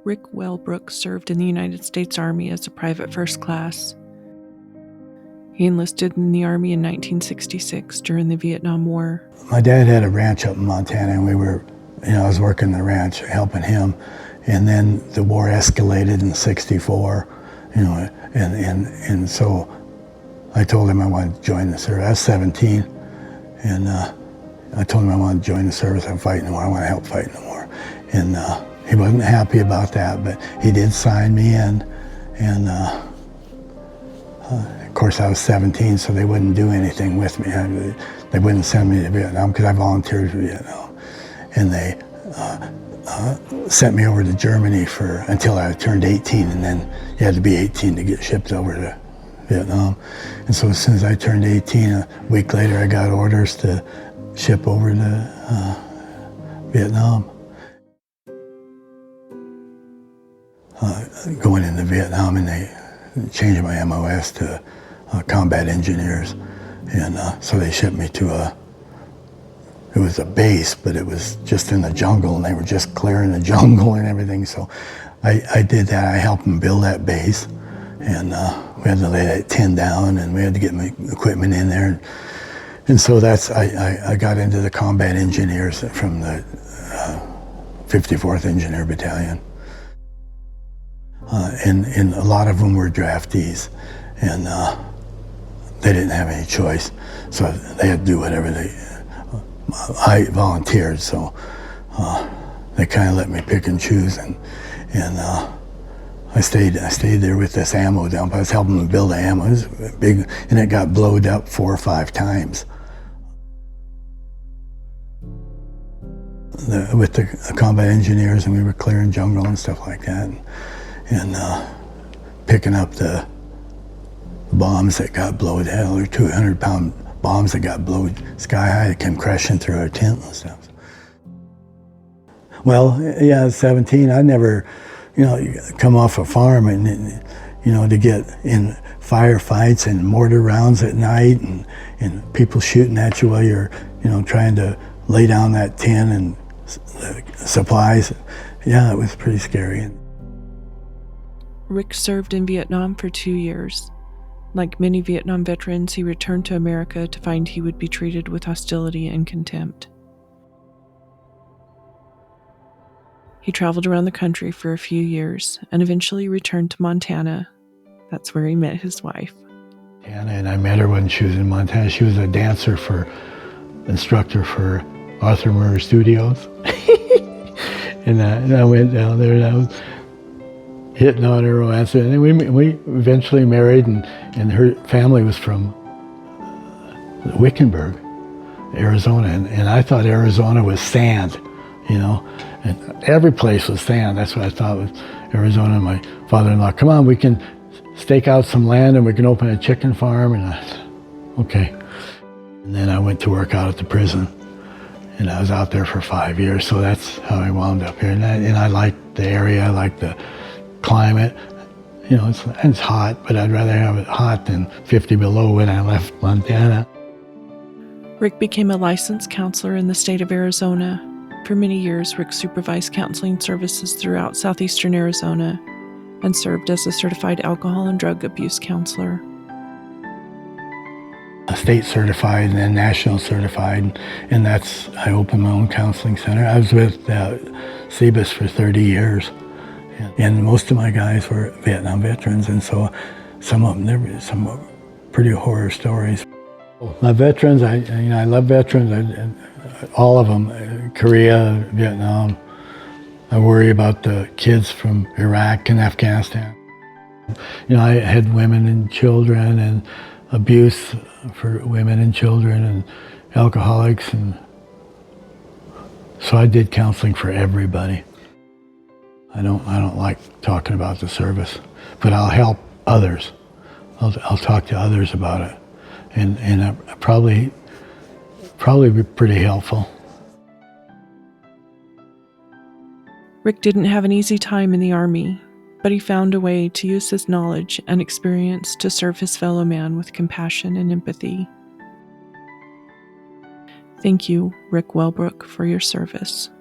Rick Wellbrook served in the United States Army as a private first class. He enlisted in the Army in 1966 during the Vietnam War. My dad had a ranch up in Montana, and I was working the ranch, helping him. And then the war escalated in '64, and so I told him I wanted to join the service. I was 17, and I told him I wanted to join the service. I'm fighting the war. I want to help fight in the war. And he wasn't happy about that, but he did sign me in. And of course, I was 17, so they wouldn't do anything with me. They wouldn't send me to Vietnam because I volunteered for Vietnam. And they sent me over to Germany until I turned 18, and then you had to be 18 to get shipped over to Vietnam. And so as soon as I turned 18, a week later, I got orders to ship over to Vietnam. Going into Vietnam, and they changed my MOS to combat engineers. And so they shipped me to it was a base, but it was just in the jungle, and they were just clearing the jungle and everything. So I did that. I helped them build that base, and we had to lay that tin down, and we had to get my equipment in there. And so I got into the combat engineers from the 54th Engineer Battalion. And a lot of them were draftees, and they didn't have any choice, so they had to do whatever I volunteered, so they kind of let me pick and choose, and I stayed there with this ammo dump. I was helping them build the ammo. It was big, and it got blowed up 4 or 5 times. With the combat engineers, and we were clearing jungle and stuff like that, and picking up the bombs that got blown. They had over 200-pound bombs that got blown sky high that came crashing through our tent and stuff. Well, yeah, I was 17. I never, come off a farm and, to get in firefights and mortar rounds at night and people shooting at you while you're, trying to lay down that tin and supplies. Yeah, it was pretty scary. Rick served in Vietnam for 2 years. Like many Vietnam veterans, he returned to America to find he would be treated with hostility and contempt. He traveled around the country for a few years and eventually returned to Montana. That's where he met his wife. And I met her when she was in Montana. She was a instructor for Arthur Murray Studios. and I went down there, and I was hitting on her romance, and we eventually married, and her family was from Wickenburg, Arizona, and I thought Arizona was sand, and every place was sand. That's what I thought was Arizona. And my father-in-law, come on, we can stake out some land and we can open a chicken farm, and I said, okay. And then I went to work out at the prison, and I was out there for 5 years, so that's how I wound up here. And I liked the area, I liked the climate. It's hot, but I'd rather have it hot than 50 below when I left Montana. Rick became a licensed counselor in the state of Arizona. For many years, Rick supervised counseling services throughout southeastern Arizona and served as a certified alcohol and drug abuse counselor. State certified and then national certified, and I opened my own counseling center. I was with CBIS for 30 years. And most of my guys were Vietnam veterans, and so some of them, there were some pretty horror stories. My veterans, I love veterans, all of them, Korea, Vietnam. I worry about the kids from Iraq and Afghanistan. I had women and children, and abuse for women and children, and alcoholics, and so I did counseling for everybody. I don't like talking about the service, but I'll help others. I'll talk to others about it, and I probably be pretty helpful. Rick didn't have an easy time in the Army, but he found a way to use his knowledge and experience to serve his fellow man with compassion and empathy. Thank you, Rick Wellbrook, for your service.